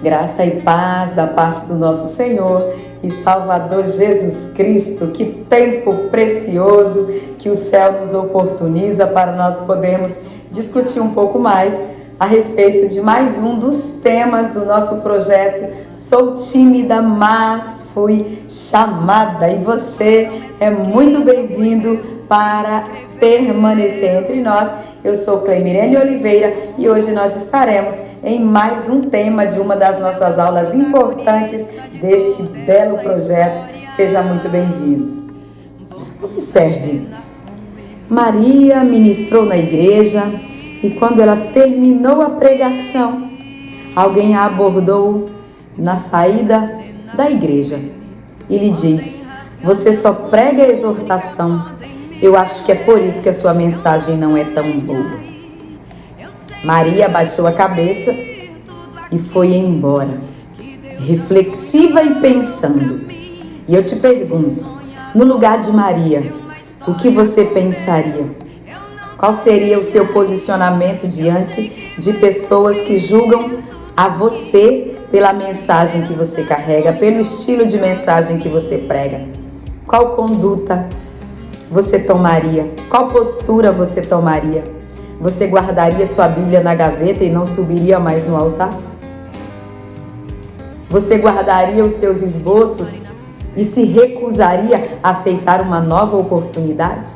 Graça e paz da parte do nosso Senhor e Salvador Jesus Cristo. Que tempo precioso que o céu nos oportuniza para nós podermos discutir um pouco mais a respeito de mais um dos temas do nosso projeto Sou Tímida, mas Fui Chamada. E você é muito bem-vindo para permanecer entre nós. Eu sou Cleimirene Oliveira e hoje nós estaremos em mais um tema de uma das nossas aulas importantes deste belo projeto. Seja muito bem-vindo. Observe, Maria ministrou na igreja e quando ela terminou a pregação, alguém a abordou na saída da igreja e lhe diz: você só prega a exortação. Eu acho que é por isso que a sua mensagem não é tão boa. Maria abaixou a cabeça e foi embora, reflexiva e pensando. E eu te pergunto, no lugar de Maria, o que você pensaria? Qual seria o seu posicionamento diante de pessoas que julgam a você pela mensagem que você carrega, pelo estilo de mensagem que você prega? Qual conduta você tomaria? Qual postura você tomaria? Você guardaria sua Bíblia na gaveta e não subiria mais no altar? Você guardaria os seus esboços e se recusaria a aceitar uma nova oportunidade?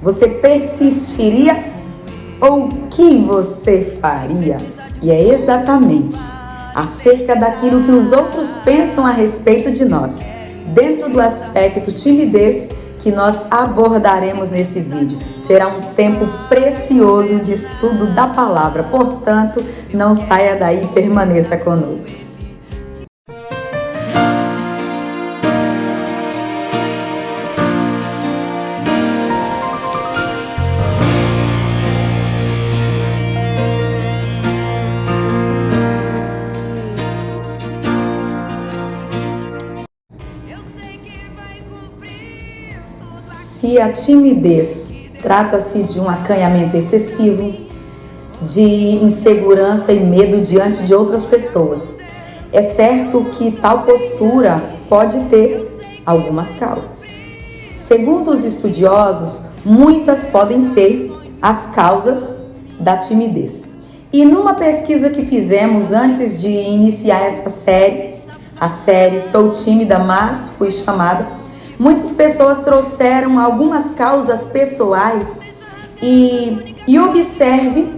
Você persistiria ou o que você faria? E é exatamente acerca daquilo que os outros pensam a respeito de nós, dentro do aspecto timidez, que nós abordaremos nesse vídeo. Será um tempo precioso de estudo da palavra, portanto, não saia daí e permaneça conosco. Se a timidez trata-se de um acanhamento excessivo, de insegurança e medo diante de outras pessoas, é certo que tal postura pode ter algumas causas. Segundo os estudiosos, muitas podem ser as causas da timidez. E numa pesquisa que fizemos antes de iniciar essa série, a série Sou Tímida, mas Fui Chamada, muitas pessoas trouxeram algumas causas pessoais e observe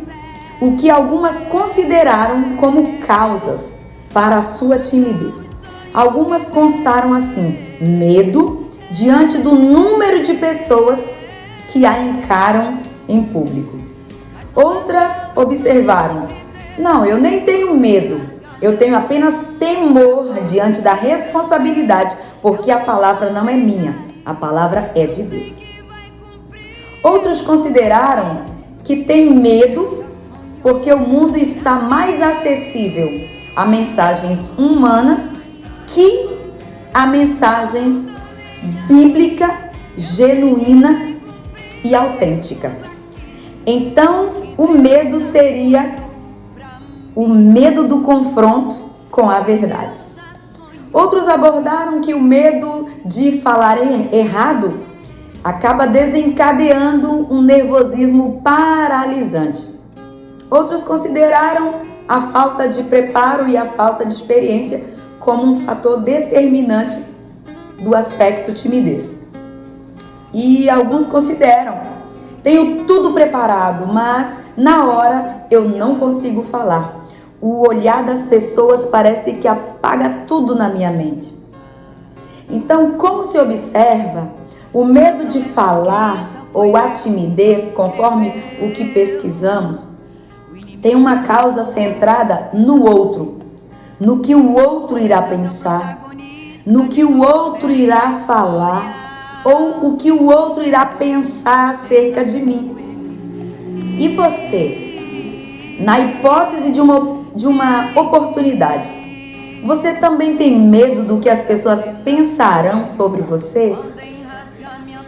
o que algumas consideraram como causas para a sua timidez. Algumas constaram assim: medo diante do número de pessoas que a encaram em público. Outras observaram: não, eu nem tenho medo, eu tenho apenas temor diante da responsabilidade, porque a palavra não é minha, a palavra é de Deus. Outros consideraram que tem medo porque o mundo está mais acessível a mensagens humanas que a mensagem bíblica, genuína e autêntica. Então, o medo seria o medo do confronto com a verdade. Outros abordaram que o medo de falar errado acaba desencadeando um nervosismo paralisante. Outros consideraram a falta de preparo e a falta de experiência como um fator determinante do aspecto timidez. E alguns consideram: tenho tudo preparado, mas na hora eu não consigo falar. O olhar das pessoas parece que apaga tudo na minha mente. Então, como se observa, o medo de falar ou a timidez, conforme o que pesquisamos, tem uma causa centrada no outro, no que o outro irá pensar, no que o outro irá falar ou o que o outro irá pensar acerca de mim. E você, na hipótese de uma oportunidade, você também tem medo do que as pessoas pensarão sobre você?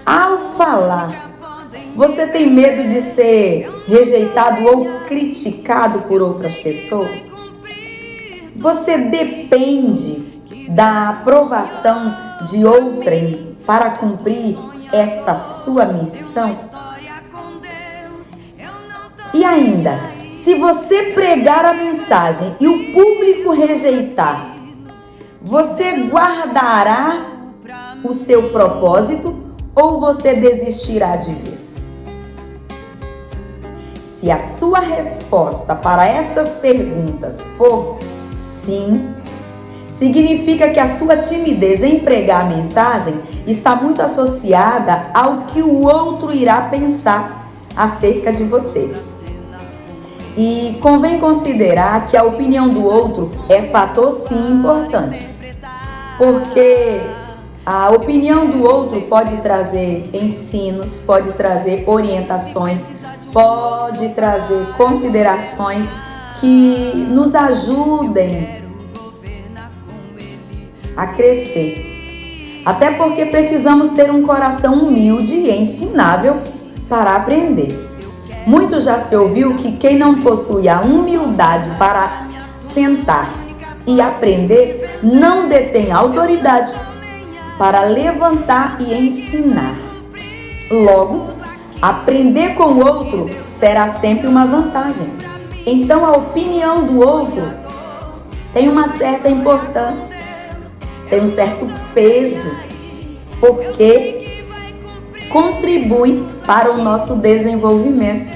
Ao falar, você tem medo de ser rejeitado ou criticado por outras pessoas? Você depende da aprovação de outrem para cumprir esta sua missão? E ainda, se você pregar a mensagem e o público rejeitar, você guardará o seu propósito ou você desistirá de vez? Se a sua resposta para estas perguntas for sim, significa que a sua timidez em pregar a mensagem está muito associada ao que o outro irá pensar acerca de você. E convém considerar que a opinião do outro é fator sim importante, porque a opinião do outro pode trazer ensinos, pode trazer orientações, pode trazer considerações que nos ajudem a crescer. Até porque precisamos ter um coração humilde e ensinável para aprender. Muito já se ouviu que quem não possui a humildade para sentar e aprender não detém autoridade para levantar e ensinar. Logo, aprender com o outro será sempre uma vantagem. Então, a opinião do outro tem uma certa importância, tem um certo peso, porque contribui para o nosso desenvolvimento,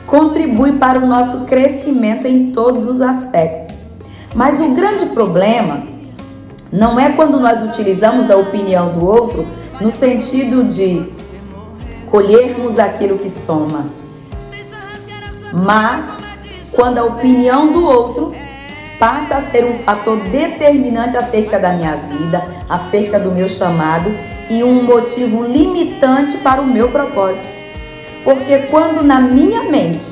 contribui para o nosso crescimento em todos os aspectos. Mas o grande problema não é quando nós utilizamos a opinião do outro no sentido de colhermos aquilo que soma, mas quando a opinião do outro passa a ser um fator determinante acerca da minha vida, acerca do meu chamado e um motivo limitante para o meu propósito. Porque quando na minha mente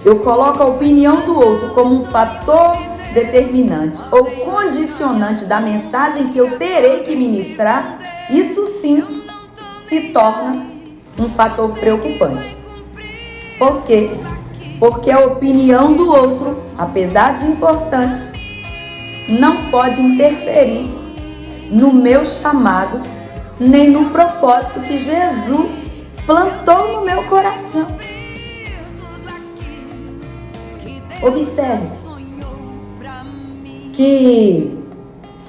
eu coloco a opinião do outro como um fator determinante ou condicionante da mensagem que eu terei que ministrar, isso sim se torna um fator preocupante. Por quê? Porque a opinião do outro, apesar de importante, não pode interferir no meu chamado, nem no propósito que Jesus plantou no meu coração. Observe que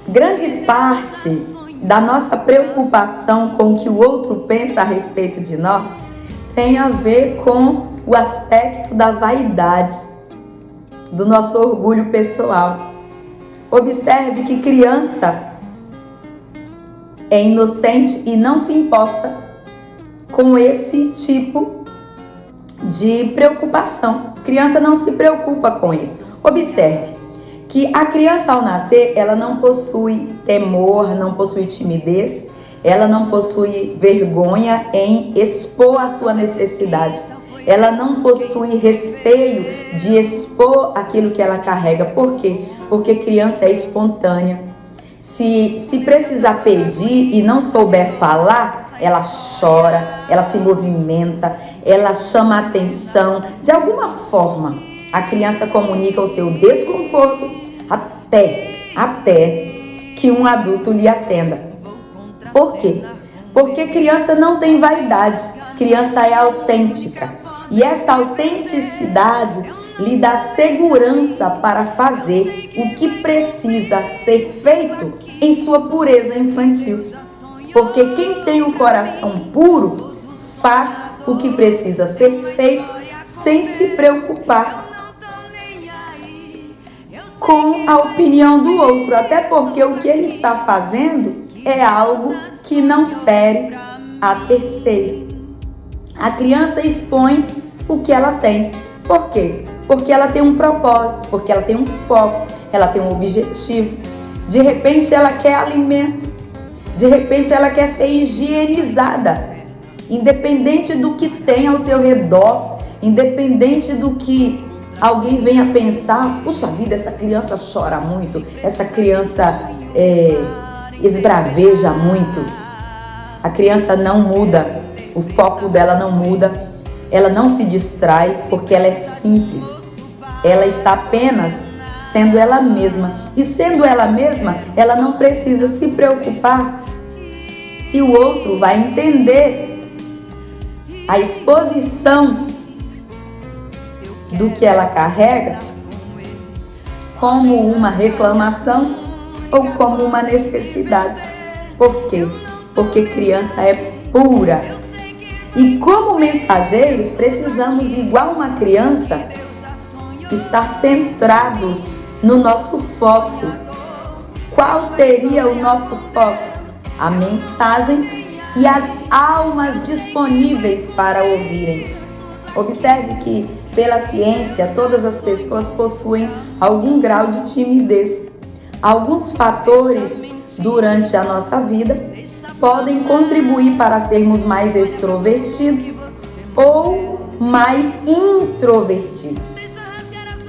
grande parte da nossa preocupação com o que o outro pensa a respeito de nós tem a ver com o aspecto da vaidade, do nosso orgulho pessoal. Observe que criança é inocente e não se importa com esse tipo de preocupação. Criança não se preocupa com isso. Observe que a criança ao nascer, ela não possui temor, não possui timidez, ela não possui vergonha em expor a sua necessidade. Ela não possui receio de expor aquilo que ela carrega. Por quê? Porque criança é espontânea. Se precisar pedir e não souber falar, ela chora, ela se movimenta, ela chama a atenção. De alguma forma, a criança comunica o seu desconforto até que um adulto lhe atenda. Por quê? Porque criança não tem vaidade, criança é autêntica. E essa autenticidade lhe dá segurança para fazer o que precisa ser feito em sua pureza infantil. Porque quem tem um coração puro faz o que precisa ser feito sem se preocupar com a opinião do outro. Até porque o que ele está fazendo é algo que não fere a terceiro. A criança expõe o que ela tem. Por quê? Porque ela tem um propósito, porque ela tem um foco, ela tem um objetivo. De repente ela quer alimento, de repente ela quer ser higienizada. Independente do que tem ao seu redor, independente do que alguém venha pensar, puxa vida, essa criança chora muito, essa criança esbraveja muito. A criança não muda, o foco dela não muda, ela não se distrai porque ela é simples. Ela está apenas sendo ela mesma. E sendo ela mesma, ela não precisa se preocupar se o outro vai entender a exposição do que ela carrega como uma reclamação ou como uma necessidade. Por quê? Porque criança é pura. E como mensageiros, precisamos, igual uma criança, estar centrados no nosso foco. Qual seria o nosso foco? A mensagem e as almas disponíveis para ouvirem. Observe que, pela ciência, todas as pessoas possuem algum grau de timidez. Alguns fatores durante a nossa vida podem contribuir para sermos mais extrovertidos ou mais introvertidos.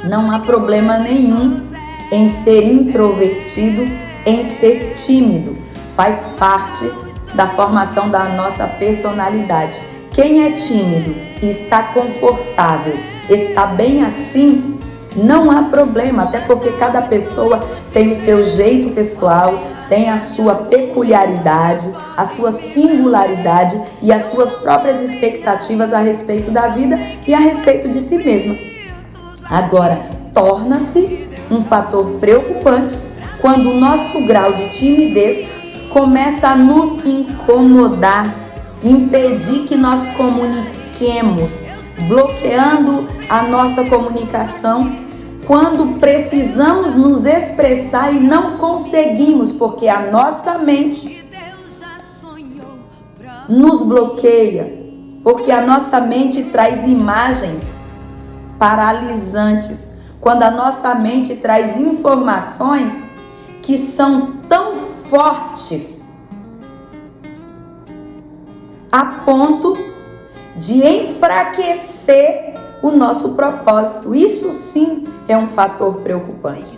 Não há problema nenhum em ser introvertido, em ser tímido. Faz parte da formação da nossa personalidade. Quem é tímido e está confortável, está bem assim, não há problema, até porque cada pessoa tem o seu jeito pessoal, tem a sua peculiaridade, a sua singularidade e as suas próprias expectativas a respeito da vida e a respeito de si mesma. Agora, torna-se um fator preocupante quando o nosso grau de timidez começa a nos incomodar, impedir que nós comuniquemos, bloqueando a nossa comunicação quando precisamos nos expressar e não conseguimos, porque a nossa mente nos bloqueia, porque a nossa mente traz imagens paralisantes, quando a nossa mente traz informações que são tão fortes a ponto de enfraquecer o nosso propósito. Isso sim é um fator preocupante.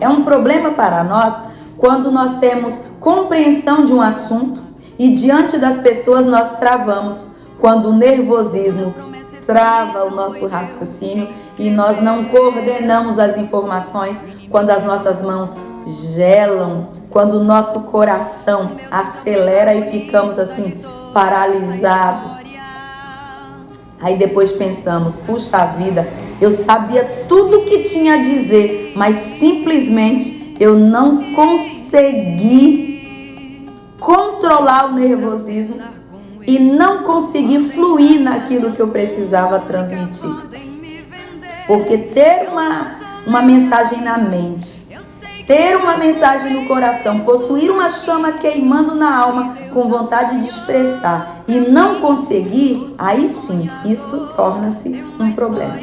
É um problema para nós quando nós temos compreensão de um assunto e diante das pessoas nós travamos, quando o nervosismo trava o nosso raciocínio e nós não coordenamos as informações, quando as nossas mãos gelam, quando o nosso coração acelera e ficamos assim paralisados. Aí depois pensamos, puxa vida, eu sabia tudo o que tinha a dizer, mas simplesmente eu não consegui controlar o nervosismo e não consegui fluir naquilo que eu precisava transmitir. Porque ter uma mensagem na mente, ter uma mensagem no coração, possuir uma chama queimando na alma com vontade de expressar e não conseguir, aí sim, isso torna-se um problema.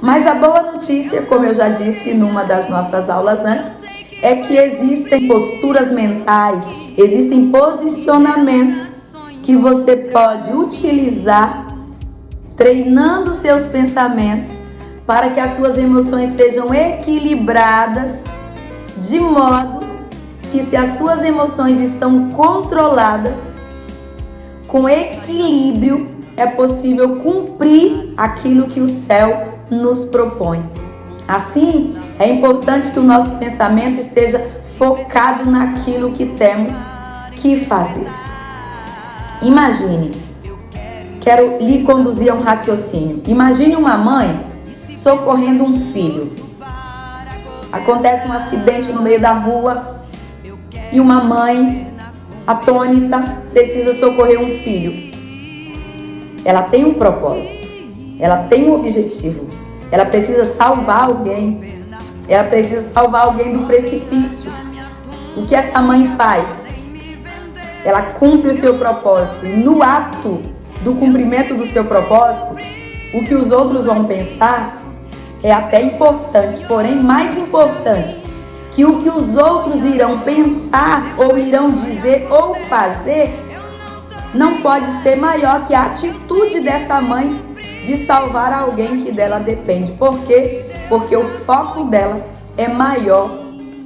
Mas a boa notícia, como eu já disse numa das nossas aulas antes, é que existem posturas mentais, existem posicionamentos que você pode utilizar treinando seus pensamentos para que as suas emoções sejam equilibradas, de modo que, se as suas emoções estão controladas, com equilíbrio, é possível cumprir aquilo que o céu nos propõe. Assim, é importante que o nosso pensamento esteja focado naquilo que temos que fazer. Imagine, quero lhe conduzir a um raciocínio. Imagine uma mãe socorrendo um filho. Acontece um acidente no meio da rua e uma mãe atônita precisa socorrer um filho. Ela tem um propósito, ela tem um objetivo, ela precisa salvar alguém, ela precisa salvar alguém do precipício. O que essa mãe faz? Ela cumpre o seu propósito e no ato do cumprimento do seu propósito, o que os outros vão pensar é até importante, porém mais importante que o que os outros irão pensar ou irão dizer ou fazer não pode ser maior que a atitude dessa mãe de salvar alguém que dela depende. Por quê? Porque o foco dela é maior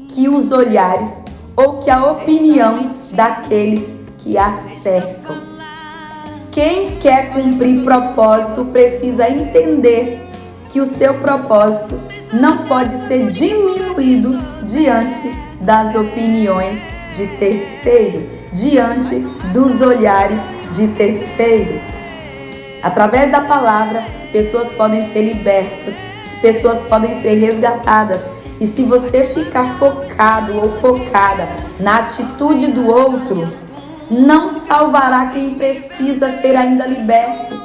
que os olhares ou que a opinião daqueles que a cercam. Quem quer cumprir propósito precisa entender que o seu propósito não pode ser diminuído diante das opiniões de terceiros, diante dos olhares de terceiros. Através da palavra, pessoas podem ser libertas, pessoas podem ser resgatadas. E se você ficar focado ou focada na atitude do outro, não salvará quem precisa ser ainda liberto.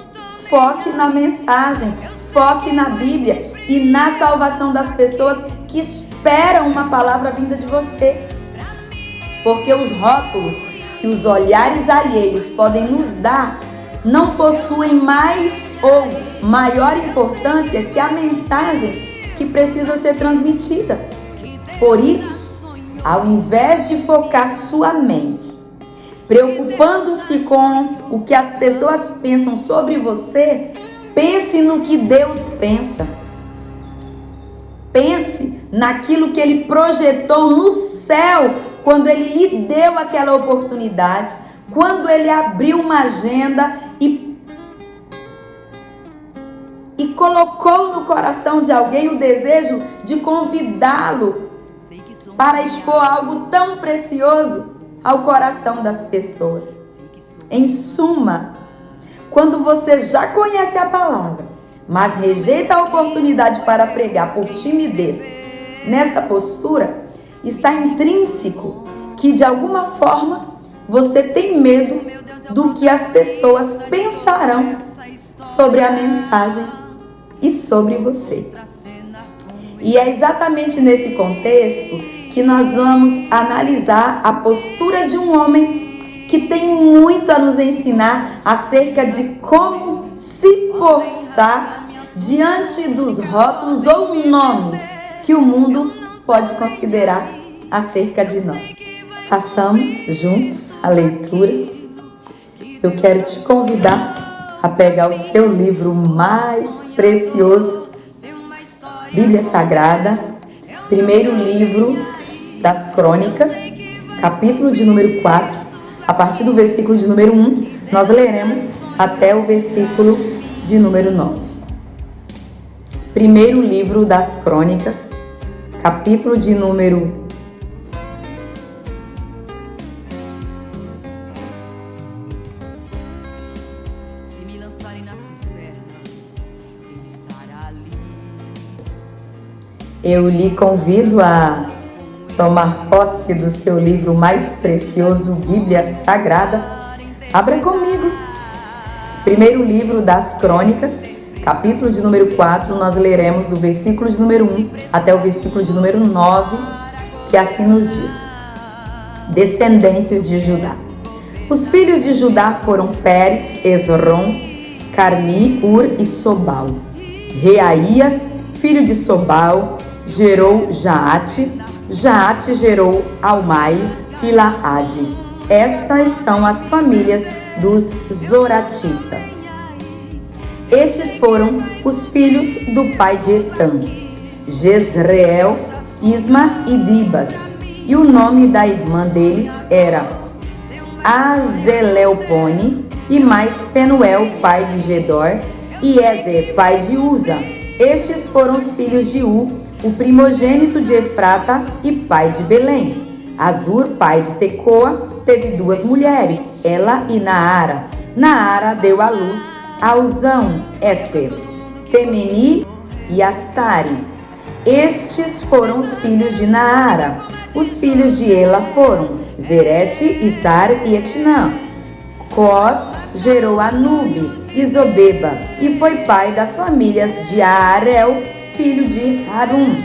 Foque na mensagem, foque na Bíblia e na salvação das pessoas que esperam uma palavra vinda de você. Porque os rótulos que os olhares alheios podem nos dar não possuem mais ou maior importância que a mensagem que precisa ser transmitida. Por isso, ao invés de focar sua mente, preocupando-se com o que as pessoas pensam sobre você, pense no que Deus pensa. Pense naquilo que Ele projetou no céu quando Ele lhe deu aquela oportunidade, quando Ele abriu uma agenda e colocou no coração de alguém o desejo de convidá-lo para expor algo tão precioso ao coração das pessoas. Em suma, quando você já conhece a palavra, mas rejeita a oportunidade para pregar por timidez, nesta postura está intrínseco que de alguma forma você tem medo do que as pessoas pensarão sobre a mensagem e sobre você. E é exatamente nesse contexto que nós vamos analisar a postura de um homem que tem muito a nos ensinar acerca de como se portar diante dos rótulos ou nomes que o mundo pode considerar acerca de nós. Façamos juntos a leitura. Eu quero te convidar a pegar o seu livro mais precioso, Bíblia Sagrada, primeiro livro das Crônicas, capítulo de número 4, a partir do versículo de número 1, nós leremos até o versículo de número 9. Primeiro livro das Crônicas, capítulo de número 1. Eu lhe convido a tomar posse do seu livro mais precioso, Bíblia Sagrada. Abra comigo. Primeiro livro das Crônicas, capítulo de número 4, nós leremos do versículo de número 1 até o versículo de número 9, que assim nos diz: Descendentes de Judá. Os filhos de Judá foram Pérez, Esrom, Carmi, Ur e Sobal. Reaías, filho de Sobal, gerou Jaate. Jaate gerou Almai e Laade. Estas são as famílias dos Zoratitas. Estes foram os filhos do pai de Etã: Jezreel, Isma e Dibas. E o nome da irmã deles era Azeleopone, e mais Penuel, pai de Gedor, e Ezer, pai de Uza. Estes foram os filhos de U, o primogênito de Efrata e pai de Belém. Azur, pai de Tecoa, teve duas mulheres, Ela e Naara. Naara deu à luz a Uzão, Éfer, Temeni e Astari. Estes foram os filhos de Naara. Os filhos de Ela foram Zerete, Isar e Etnã. Cós gerou Anube e Zobeba e foi pai das famílias de Aarel, filho de Harum.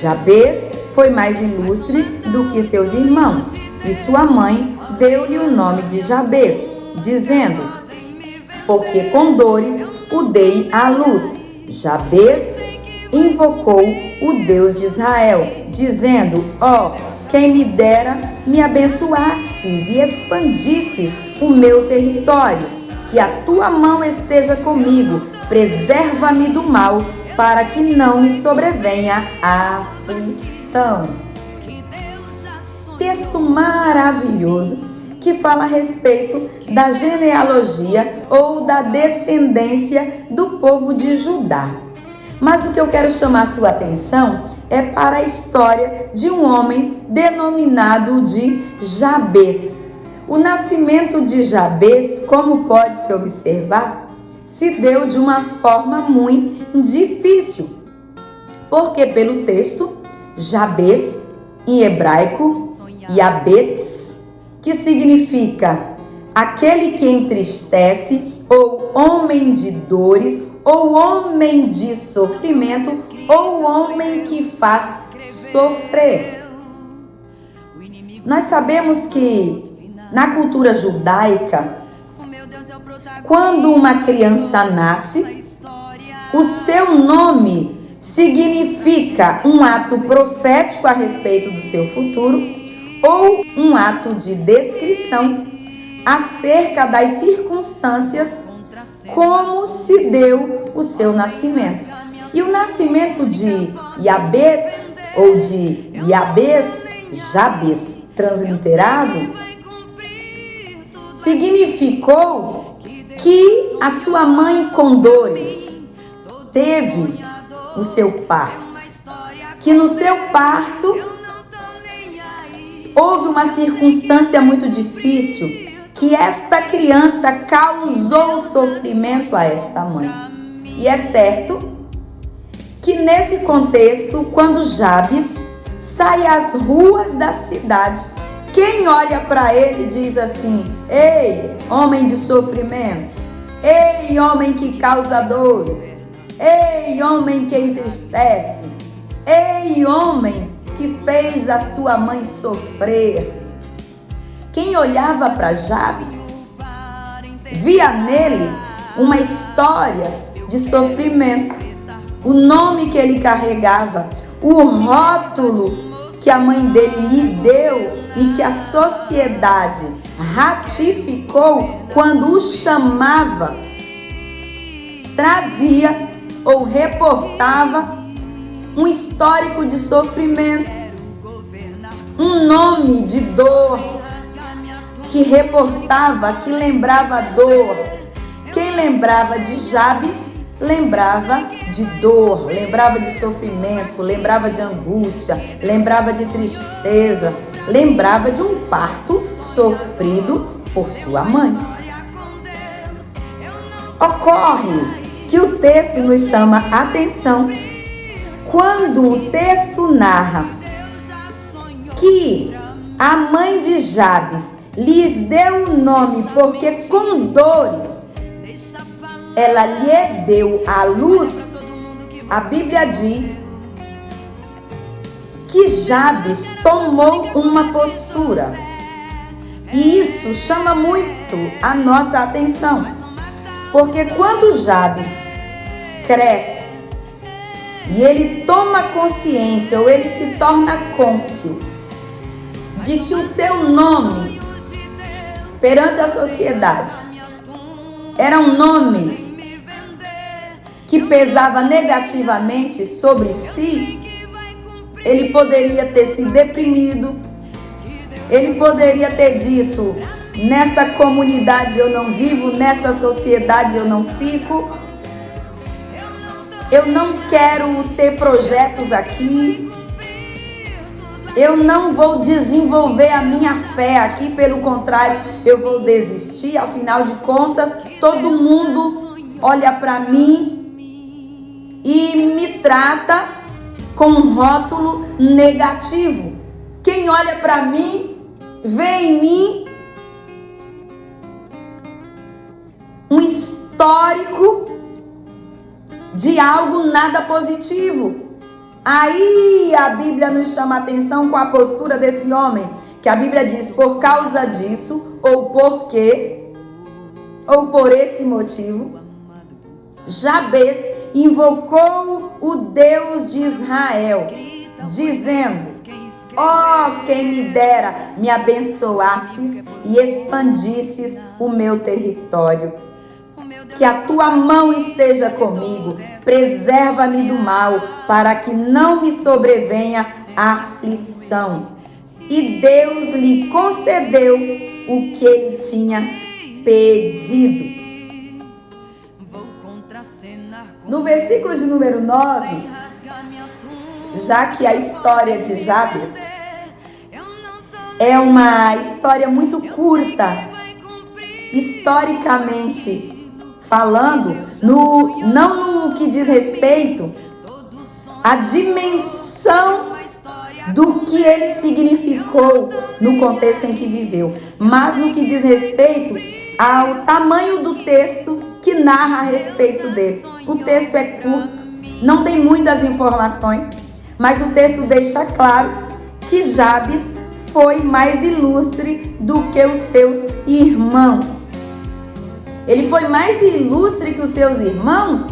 Jabes foi mais ilustre do que seus irmãos, e sua mãe deu-lhe o nome de Jabes, dizendo: porque com dores o dei à luz. Jabes invocou o Deus de Israel, dizendo: quem me dera me abençoasses e expandisses o meu território, que a tua mão esteja comigo, preserva-me do mal, para que não me sobrevenha a aflição. Texto maravilhoso que fala a respeito da genealogia ou da descendência do povo de Judá. Mas o que eu quero chamar a sua atenção é para a história de um homem denominado de Jabes. O nascimento de Jabes, como pode se observar, se deu de uma forma muito difícil. Porque pelo texto, Jabes, em hebraico, Yabetz, que significa aquele que entristece, ou homem de dores, ou homem de sofrimento, ou homem que faz sofrer. Nós sabemos que na cultura judaica, quando uma criança nasce, o seu nome significa um ato profético a respeito do seu futuro ou um ato de descrição acerca das circunstâncias como se deu o seu nascimento. E o nascimento de Yabes ou de Jabes, transliterado, significou que a sua mãe com dores teve o seu parto. Que no seu parto houve uma circunstância muito difícil, que esta criança causou sofrimento a esta mãe. E é certo que nesse contexto, quando Jabes sai às ruas da cidade, quem olha para ele diz assim: ei, homem de sofrimento, ei, homem que causa dores, ei, homem que entristece, ei, homem que fez a sua mãe sofrer. Quem olhava para Jabes via nele uma história de sofrimento, o nome que ele carregava, o rótulo que a mãe dele lhe deu e que a sociedade ratificou quando o chamava, trazia ou reportava um histórico de sofrimento, um nome de dor que reportava, que lembrava dor. Quem lembrava de Jabes lembrava de dor, lembrava de sofrimento, lembrava de angústia, lembrava de tristeza, lembrava de um parto sofrido por sua mãe. Ocorre que o texto nos chama a atenção quando o texto narra que a mãe de Jabes lhes deu o nome porque com dores ela lhe deu à luz. A Bíblia diz que Jabes tomou uma postura. E isso chama muito a nossa atenção. Porque quando Jabes cresce e ele toma consciência ou ele se torna cônscio de que o seu nome perante a sociedade era um nome que pesava negativamente sobre si, ele poderia ter se deprimido, ele poderia ter dito: nessa comunidade eu não vivo, nessa sociedade eu não fico, eu não quero ter projetos aqui, eu não vou desenvolver a minha fé aqui, pelo contrário, eu vou desistir. Afinal de contas, todo mundo olha para mim e me trata com um rótulo negativo. Quem olha para mim, vê em mim um histórico de algo nada positivo. Aí a Bíblia nos chama a atenção com a postura desse homem, que a Bíblia diz: por causa disso, ou porque, ou por esse motivo, Jabes invocou o Deus de Israel, dizendo: ó, quem me dera me abençoasses e expandisses o meu território. Que a tua mão esteja comigo, preserva-me do mal, para que não me sobrevenha a aflição. E Deus lhe concedeu o que ele tinha pedido. No versículo de número 9, já que a história de Jabes é uma história muito curta, historicamente falando, não no que diz respeito à dimensão do que ele significou no contexto em que viveu, mas no que diz respeito ao tamanho do texto que narra a respeito dele. O texto é curto, não tem muitas informações, mas o texto deixa claro que Jabes foi mais ilustre do que os seus irmãos. Ele foi mais ilustre que os seus irmãos,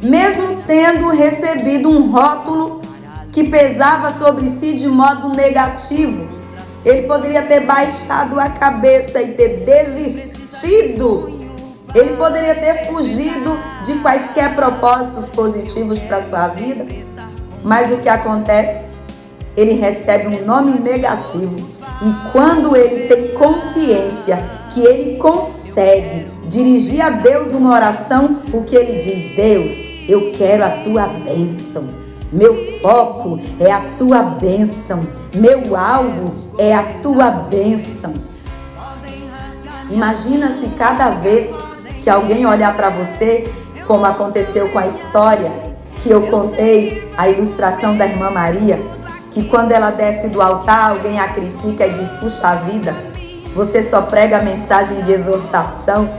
mesmo tendo recebido um rótulo que pesava sobre si de modo negativo. Ele poderia ter baixado a cabeça e ter desistido. Ele poderia ter fugido de quaisquer propósitos positivos para a sua vida. Mas o que acontece? Ele recebe um nome negativo. E quando ele tem consciência que ele consegue dirigir a Deus uma oração, o que ele diz? Deus, eu quero a tua bênção. Meu foco é a tua bênção. Meu alvo é a tua bênção. Imagina se cada vez que alguém olhar para você, como aconteceu com a história que eu contei, a ilustração da irmã Maria, que quando ela desce do altar, alguém a critica e diz, puxa vida, você só prega a mensagem de exortação.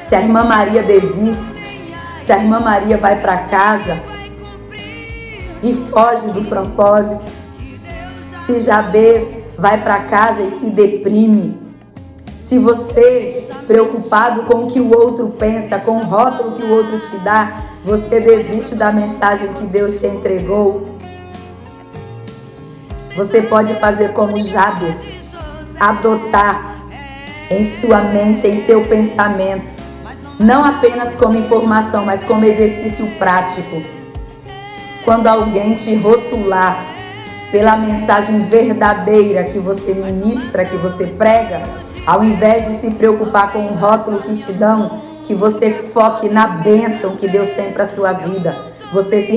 Se a irmã Maria desiste, se a irmã Maria vai para casa e foge do propósito, se Jabes vai para casa e se deprime, se você, preocupado com o que o outro pensa, com o rótulo que o outro te dá, você desiste da mensagem que Deus te entregou, você pode fazer como Jabes, adotar em sua mente, em seu pensamento, não apenas como informação, mas como exercício prático. Quando alguém te rotular pela mensagem verdadeira que você ministra, que você prega, ao invés de se preocupar com o rótulo que te dão, que você foque na bênção que Deus tem para a sua vida. Você se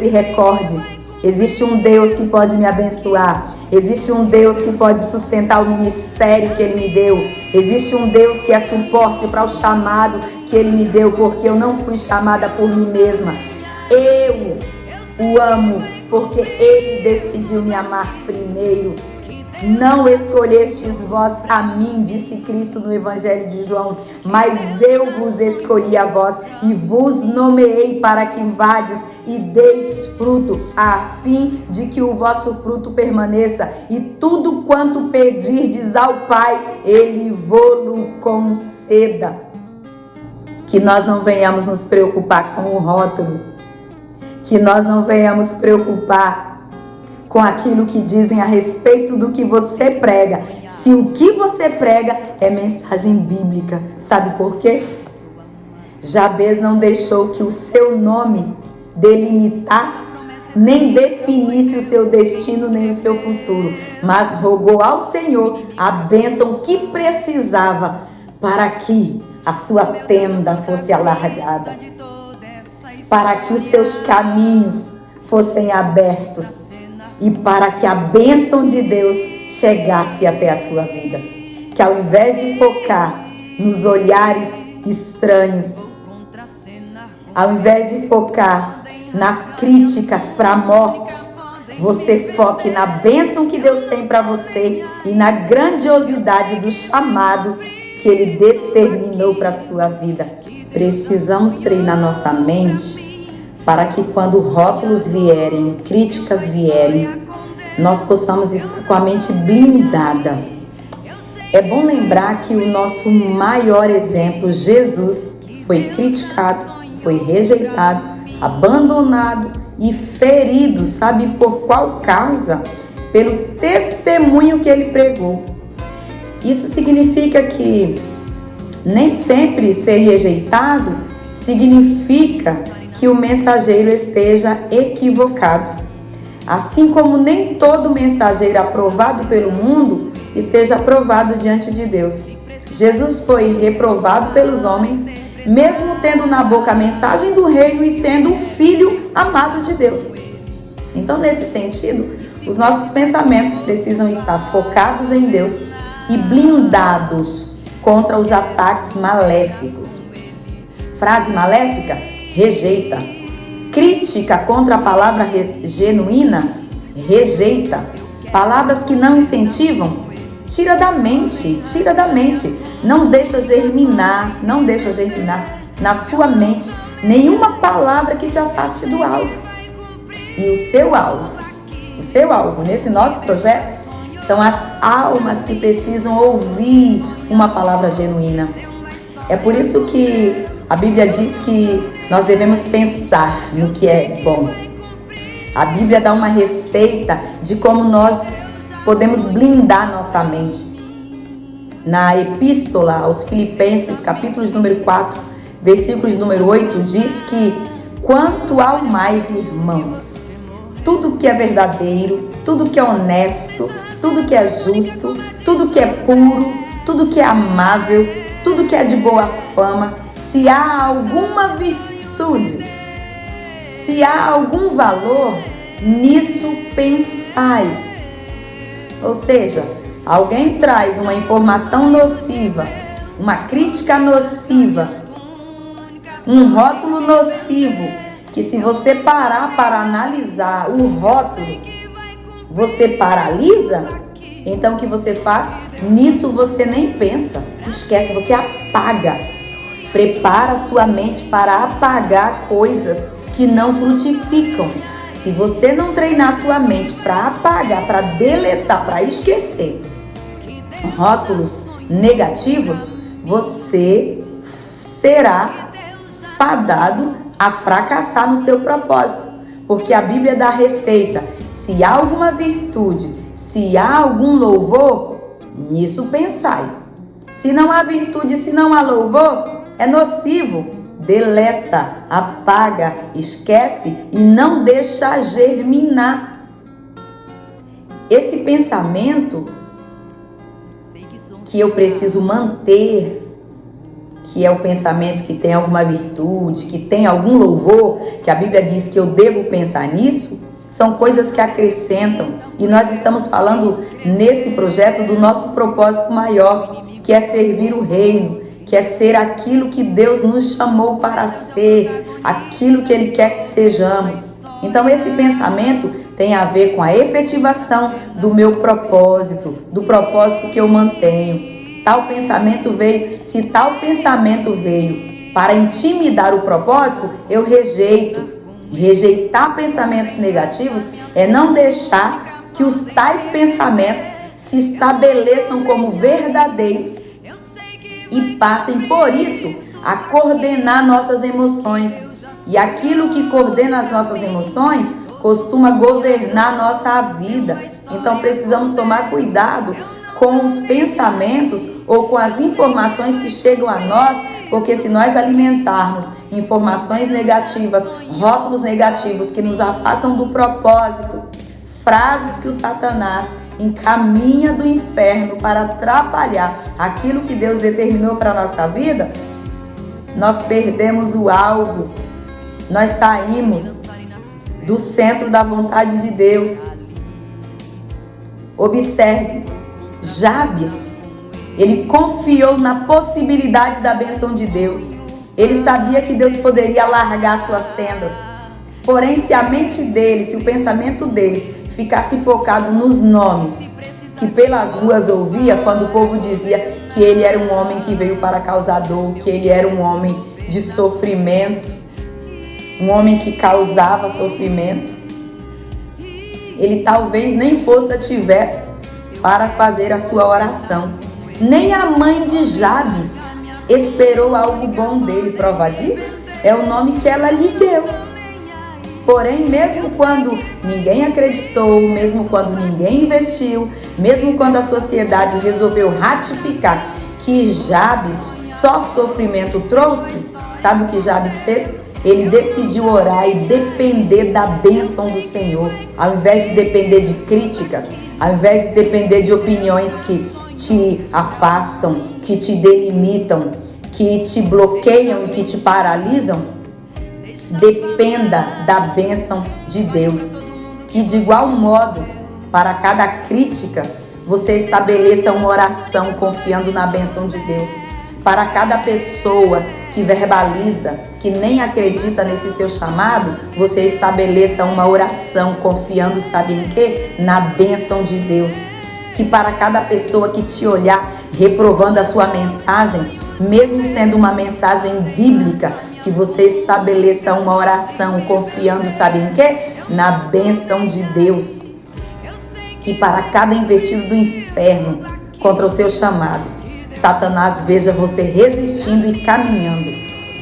recorde, existe um Deus que pode me abençoar, existe um Deus que pode sustentar o ministério que Ele me deu, existe um Deus que é suporte para o chamado que Ele me deu, porque eu não fui chamada por mim mesma. Eu o amo porque Ele decidiu me amar primeiro. Não escolhestes vós a mim, disse Cristo no Evangelho de João, mas eu vos escolhi a vós e vos nomeei para que vades e deis fruto, a fim de que o vosso fruto permaneça, e tudo quanto pedirdes ao Pai, Ele vô-lo conceda. Que nós não venhamos nos preocupar com o rótulo, que nós não venhamos preocupar com aquilo que dizem a respeito do que você prega. Se o que você prega é mensagem bíblica. Sabe por quê? Jabes não deixou que o seu nome delimitasse, nem definisse o seu destino, nem o seu futuro, mas rogou ao Senhor a bênção que precisava para que a sua tenda fosse alargada, para que os seus caminhos fossem abertos, e para que a bênção de Deus chegasse até a sua vida. Que ao invés de focar nos olhares estranhos, ao invés de focar nas críticas para a morte, você foque na bênção que Deus tem para você e na grandiosidade do chamado que Ele determinou para a sua vida. Precisamos treinar nossa mente para que quando rótulos vierem, críticas vierem, nós possamos estar com a mente blindada. É bom lembrar que o nosso maior exemplo, Jesus, foi criticado, foi rejeitado, abandonado e ferido. Sabe por qual causa? Pelo testemunho que ele pregou. Isso significa que nem sempre ser rejeitado significa que o mensageiro esteja equivocado. Assim como nem todo mensageiro aprovado pelo mundo esteja aprovado diante de Deus. Jesus foi reprovado pelos homens mesmo tendo na boca a mensagem do reino e sendo o filho amado de Deus. Então, nesse sentido, os nossos pensamentos precisam estar focados em Deus e blindados contra os ataques maléficos. Frase maléfica? Rejeita. Crítica contra a palavra genuína? Rejeita. Palavras que não incentivam? Tira da mente. Não deixa germinar na sua mente nenhuma palavra que te afaste do alvo. E o seu alvo nesse nosso projeto são as almas que precisam ouvir uma palavra genuína. É por isso que a Bíblia diz que nós devemos pensar no que é bom. A Bíblia dá uma receita de como nós podemos blindar nossa mente. Na epístola aos Filipenses, capítulo número 4, versículos número 8, diz que: quanto ao mais, irmãos, tudo que é verdadeiro, tudo que é honesto, tudo que é justo, tudo que é puro, tudo que é amável, tudo que é de boa fama, se há alguma virtude, se há algum valor, nisso pensai. Ou seja, alguém traz uma informação nociva, uma crítica nociva, um rótulo nocivo, que se você parar para analisar o rótulo, você paralisa. Então o que você faz? Nisso você nem pensa, esquece, você apaga. Prepara a sua mente para apagar coisas que não frutificam. Se você não treinar sua mente para apagar, para deletar, para esquecer rótulos negativos, você será fadado a fracassar no seu propósito. Porque a Bíblia dá a receita: se há alguma virtude, se há algum louvor, nisso pensai. Se não há virtude, se não há louvor, é nocivo. Deleta, apaga, esquece e não deixa germinar. Esse pensamento que eu preciso manter, que é o pensamento que tem alguma virtude, que tem algum louvor, que a Bíblia diz que eu devo pensar nisso, são coisas que acrescentam. E nós estamos falando nesse projeto do nosso propósito maior, que é servir o reino, que é ser aquilo que Deus nos chamou para ser, aquilo que Ele quer que sejamos. Então esse pensamento tem a ver com a efetivação do meu propósito, do propósito que eu mantenho. Se tal pensamento veio para intimidar o propósito, eu rejeito. Rejeitar pensamentos negativos é não deixar que os tais pensamentos se estabeleçam como verdadeiros e passem, por isso, a coordenar nossas emoções. E aquilo que coordena as nossas emoções costuma governar nossa vida. Então precisamos tomar cuidado com os pensamentos ou com as informações que chegam a nós, porque se nós alimentarmos informações negativas, rótulos negativos que nos afastam do propósito, frases que o Satanás encaminha do inferno para atrapalhar aquilo que Deus determinou para a nossa vida, nós perdemos o alvo, nós saímos do centro da vontade de Deus. Observe, Jabes, ele confiou na possibilidade da bênção de Deus. Ele sabia que Deus poderia alargar suas tendas. Porém, se a mente dele, se o pensamento dele ficasse focado nos nomes que pelas ruas ouvia, quando o povo dizia que ele era um homem que veio para causar dor, que ele era um homem de sofrimento, um homem que causava sofrimento, ele talvez nem força tivesse para fazer a sua oração. Nem a mãe de Jabes esperou algo bom dele. Prova disso é o nome que ela lhe deu. Porém, mesmo quando ninguém acreditou, mesmo quando ninguém investiu, mesmo quando a sociedade resolveu ratificar que Jabes só sofrimento trouxe, sabe o que Jabes fez? Ele decidiu orar e depender da bênção do Senhor, ao invés de depender de críticas, ao invés de depender de opiniões que te afastam, que te delimitam, que te bloqueiam e que te paralisam, dependa da bênção de Deus. Que de igual modo, para cada crítica, você estabeleça uma oração confiando na bênção de Deus. Para cada pessoa que verbaliza, que nem acredita nesse seu chamado, você estabeleça uma oração confiando, sabe em quê? Na bênção de Deus. Que para cada pessoa que te olhar reprovando a sua mensagem, mesmo sendo uma mensagem bíblica, que você estabeleça uma oração confiando, sabe em quê? Na bênção de Deus. Que para cada investido do inferno contra o seu chamado, Satanás veja você resistindo e caminhando,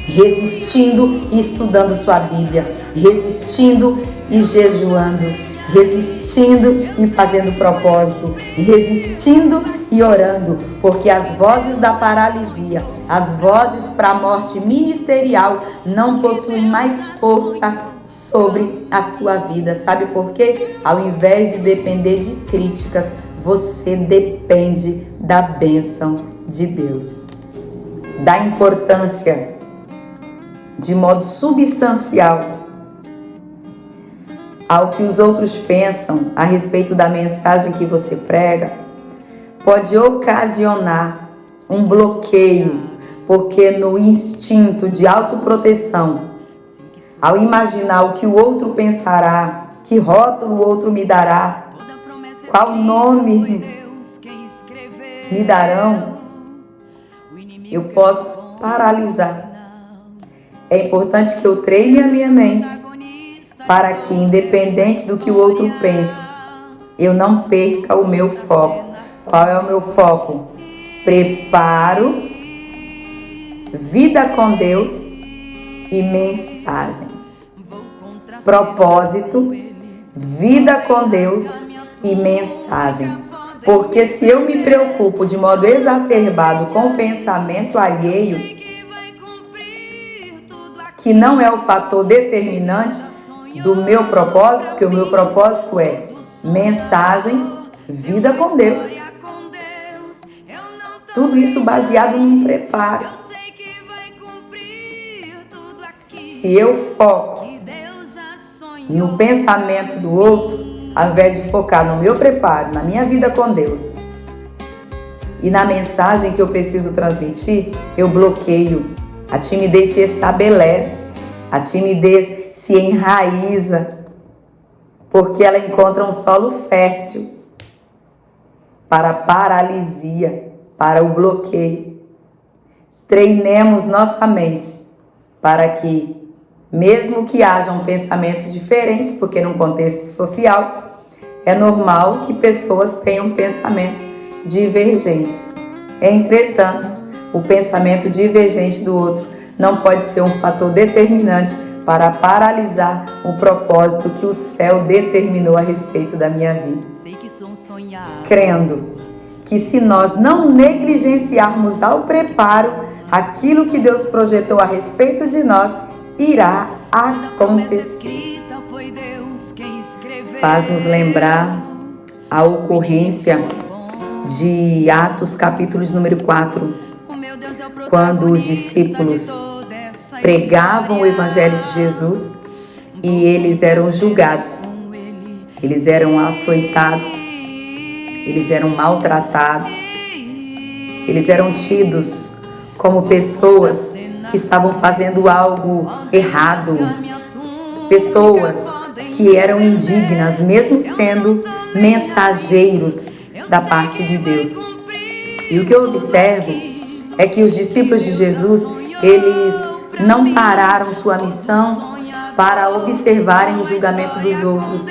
resistindo e estudando sua Bíblia, resistindo e jejuando, resistindo e fazendo propósito, resistindo e orando, porque as vozes da paralisia, as vozes para a morte ministerial não possuem mais força sobre a sua vida. Sabe por quê? Ao invés de depender de críticas, você depende da bênção de Deus. Dá importância de modo substancial ao que os outros pensam a respeito da mensagem que você prega, pode ocasionar um bloqueio, porque no instinto de autoproteção, ao imaginar o que o outro pensará, que rótulo o outro me dará, qual nome me darão, eu posso paralisar. É importante que eu treine a minha mente para que, independente do que o outro pense, eu não perca o meu foco. Qual é o meu foco? Preparo, vida com Deus e mensagem. Propósito, vida com Deus e mensagem. Porque se eu me preocupo de modo exacerbado com o pensamento alheio, que não é o fator determinante do meu propósito, porque o meu propósito é mensagem, vida com Deus. Tudo isso baseado num preparo. Se eu foco no pensamento do outro, ao invés de focar no meu preparo, na minha vida com Deus e na mensagem que eu preciso transmitir, eu bloqueio. A timidez se estabelece, a timidez se enraiza, porque ela encontra um solo fértil para a paralisia, para o bloqueio. Treinemos nossa mente para que, mesmo que hajam pensamentos diferentes, porque num contexto social, é normal que pessoas tenham pensamentos divergentes. Entretanto, o pensamento divergente do outro não pode ser um fator determinante para paralisar o propósito que o céu determinou a respeito da minha vida. Crendo que se nós não negligenciarmos ao preparo aquilo que Deus projetou a respeito de nós, irá acontecer. Faz-nos lembrar a ocorrência de Atos, capítulo número 4, quando os discípulos pregavam o Evangelho de Jesus e eles eram julgados, eles eram açoitados, eles eram maltratados, eles eram tidos como pessoas que estavam fazendo algo errado, pessoas que eram indignas, mesmo sendo mensageiros da parte de Deus. E o que eu observo é que os discípulos de Jesus, eles não pararam sua missão para observarem o julgamento dos outros.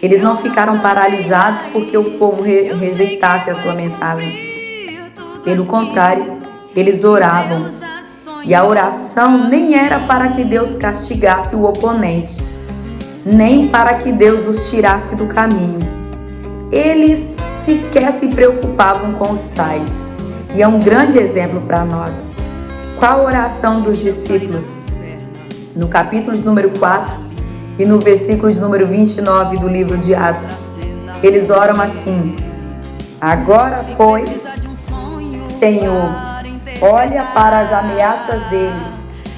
Eles não ficaram paralisados porque o povo rejeitasse a sua mensagem. Pelo contrário, eles oravam. E a oração nem era para que Deus castigasse o oponente, nem para que Deus os tirasse do caminho. Eles sequer se preocupavam com os tais. E é um grande exemplo para nós. Qual a oração dos discípulos? No capítulo número 4 e no versículo número 29 do livro de Atos, eles oram assim: agora, pois, Senhor, olha para as ameaças deles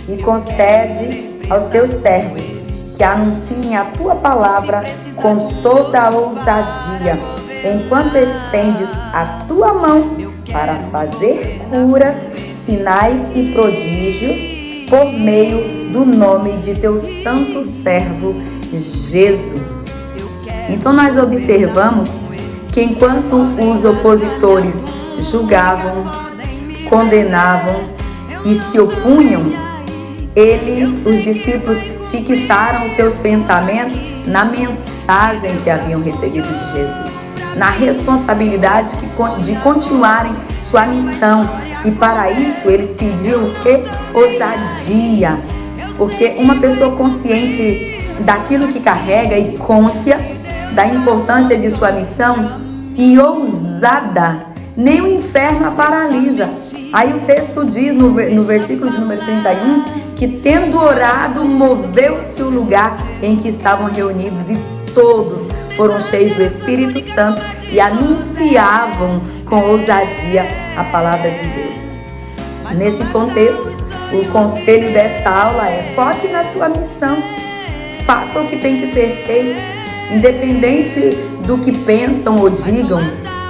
e concede aos teus servos que anunciem a tua palavra com toda a ousadia, enquanto estendes a tua mão para fazer curas, sinais e prodígios por meio do nome de teu santo servo Jesus. Então nós observamos que enquanto os opositores julgavam, condenavam e se opunham, os discípulos, fixaram os seus pensamentos na mensagem que haviam recebido de Jesus, na responsabilidade de continuarem sua missão. E para isso eles pediam o quê? Ousadia. Porque uma pessoa consciente daquilo que carrega e côncia da importância de sua missão e ousada, nem o inferno a paralisa. Aí o texto diz no versículo de número 31 que, tendo orado, moveu-se o lugar em que estavam reunidos e todos foram cheios do Espírito Santo e anunciavam com ousadia a palavra de Deus. Nesse contexto, o conselho desta aula é: foque na sua missão, faça o que tem que ser feito, independente do que pensam ou digam.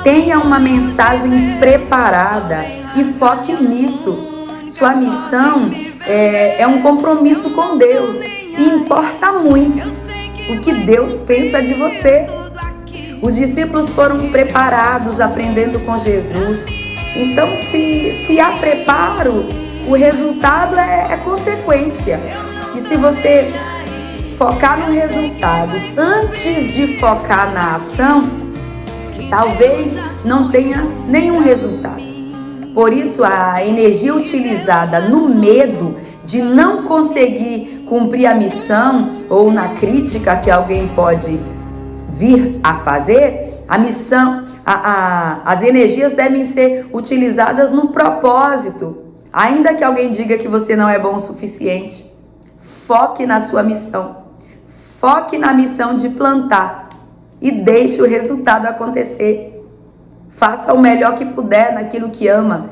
Tenha uma mensagem preparada e foque nisso. Sua missão é um compromisso com Deus e importa muito o que Deus pensa de você. Os discípulos foram preparados aprendendo com Jesus. Então, se há preparo, o resultado é consequência. E se você focar no resultado antes de focar na ação, talvez não tenha nenhum resultado. Por isso, a energia utilizada no medo de não conseguir cumprir a missão ou na crítica que alguém pode vir a fazer, a missão, as energias devem ser utilizadas no propósito. Ainda que alguém diga que você não é bom o suficiente, foque na sua missão. Foque na missão de plantar e deixe o resultado acontecer. Faça o melhor que puder naquilo que ama.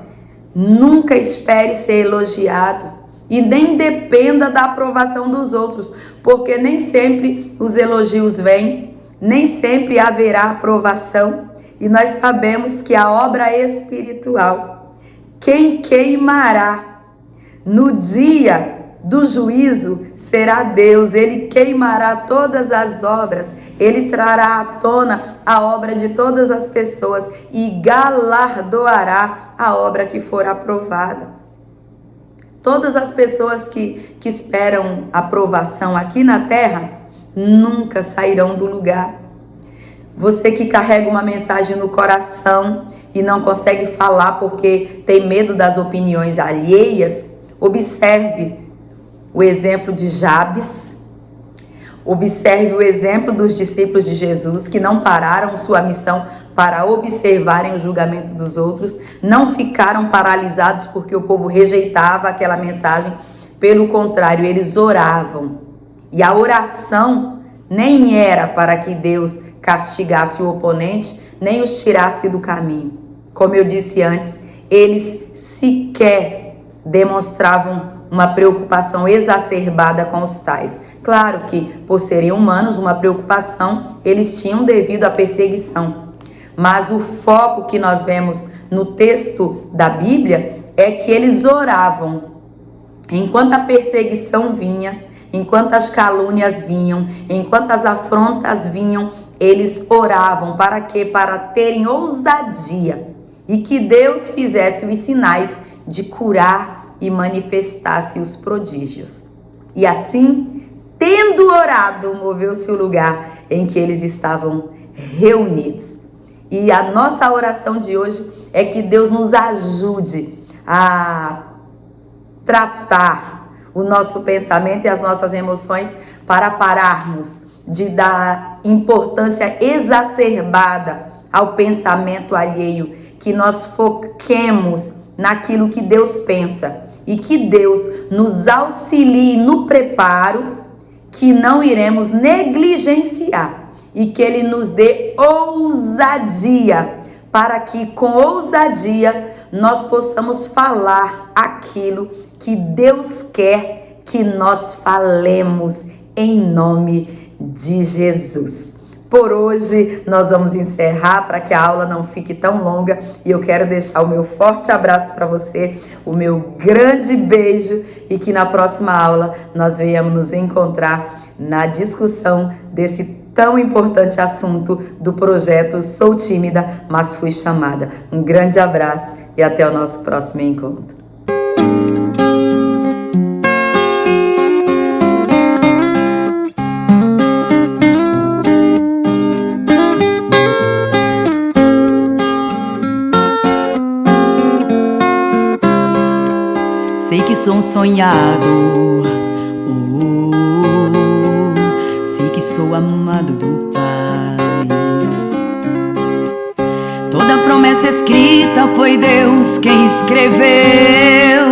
Nunca espere ser elogiado e nem dependa da aprovação dos outros, porque nem sempre os elogios vêm, nem sempre haverá aprovação. E nós sabemos que a obra espiritual, quem queimará no dia do juízo será Deus. Ele queimará todas as obras, ele trará à tona a obra de todas as pessoas e galardoará a obra que for aprovada. Todas as pessoas que esperam aprovação aqui na terra nunca sairão do lugar. Você que carrega uma mensagem no coração e não consegue falar porque tem medo das opiniões alheias, observe o exemplo de Jabes, observe o exemplo dos discípulos de Jesus que não pararam sua missão para observarem o julgamento dos outros, não ficaram paralisados porque o povo rejeitava aquela mensagem, pelo contrário, eles oravam. E a oração nem era para que Deus castigasse o oponente, nem os tirasse do caminho. Como eu disse antes, eles sequer demonstravam uma preocupação exacerbada com os tais. Claro que, por serem humanos, uma preocupação eles tinham devido à perseguição. Mas o foco que nós vemos no texto da Bíblia é que eles oravam. Enquanto a perseguição vinha, enquanto as calúnias vinham, enquanto as afrontas vinham, eles oravam. Para quê? Para terem ousadia e que Deus fizesse os sinais de curar e manifestasse os prodígios. E assim, tendo orado, moveu-se o lugar em que eles estavam reunidos. E a nossa oração de hoje é que Deus nos ajude a tratar o nosso pensamento e as nossas emoções para pararmos de dar importância exacerbada ao pensamento alheio, que nós foquemos naquilo que Deus pensa e que Deus nos auxilie no preparo, que não iremos negligenciar e que Ele nos dê ousadia, para que com ousadia nós possamos falar aquilo que Deus quer que nós falemos em nome de Jesus. Por hoje nós vamos encerrar para que a aula não fique tão longa e eu quero deixar o meu forte abraço para você, o meu grande beijo e que na próxima aula nós venhamos nos encontrar na discussão desse tão importante assunto do projeto Sou Tímida, mas Fui Chamada. Um grande abraço e até o nosso próximo encontro. Sei que sou um sonhador, sei que sou amado do Pai. Toda promessa escrita foi Deus quem escreveu.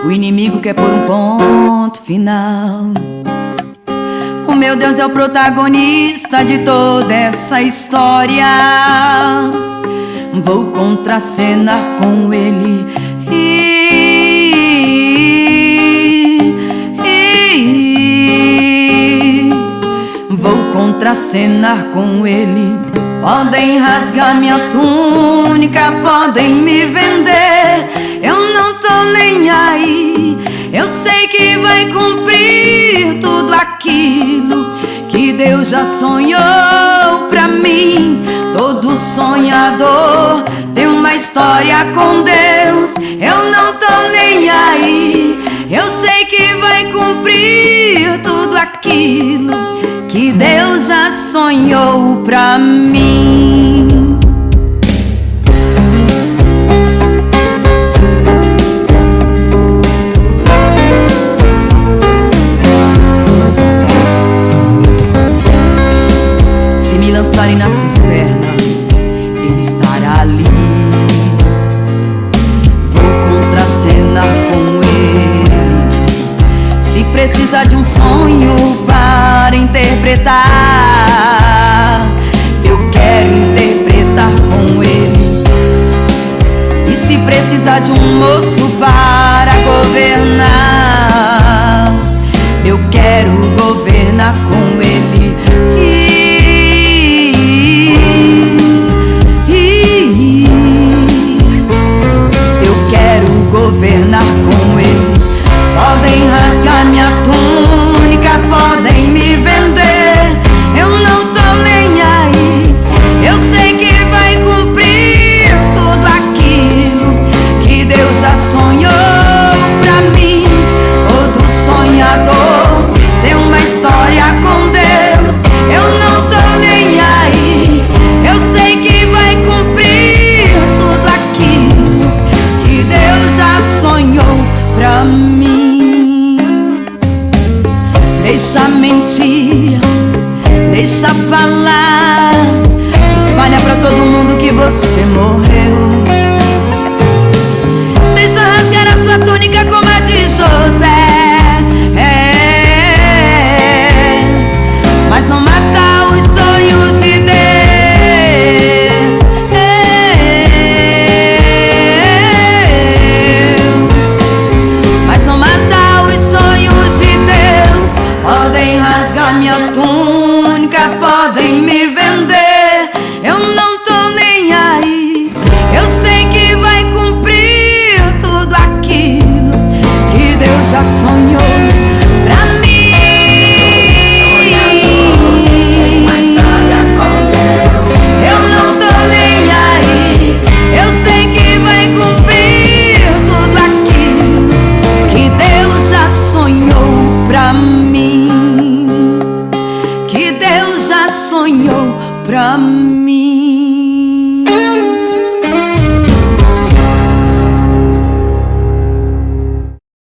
O inimigo quer pôr um ponto final. O meu Deus é o protagonista de toda essa história. Vou contracenar com Ele vou contracenar com Ele. Podem rasgar minha túnica, podem me vender, eu não tô nem aí. Eu sei que vai cumprir tudo aquilo que Deus já sonhou pra mim. Todo sonhador tem uma história com Deus, eu não tô nem aí. Eu sei que vai cumprir tudo aquilo que Deus já sonhou pra mim. Se me lançarem na cisterna, Ele estará ali. Vou contracenar com Ele. Se precisar de um sonho para interpretar, eu quero interpretar com Ele. E se precisar de um moço para governar, eu quero governar com Ele. Eu quero governar com Ele. Podem rasgar minha túnica, podem me vender, eu não tô nem aí. Eu sei que vai cumprir tudo aquilo que Deus já sonhou pra mim. Todo sonhador tem uma história com Deus, eu não tô nem aí. Eu sei que vai cumprir tudo aquilo que Deus já sonhou pra mim. Deixa mentir, deixa falar, espalha pra todo mundo que você morreu. Deixa rasgar a sua túnica como a de José, mas não mata os sonhos de Deus. Mas não mata os sonhos de Deus. Podem rasgar minha túnica, podem me vender, eu não tô nem aí. Eu sei que vai cumprir tudo aquilo que Deus já sonhou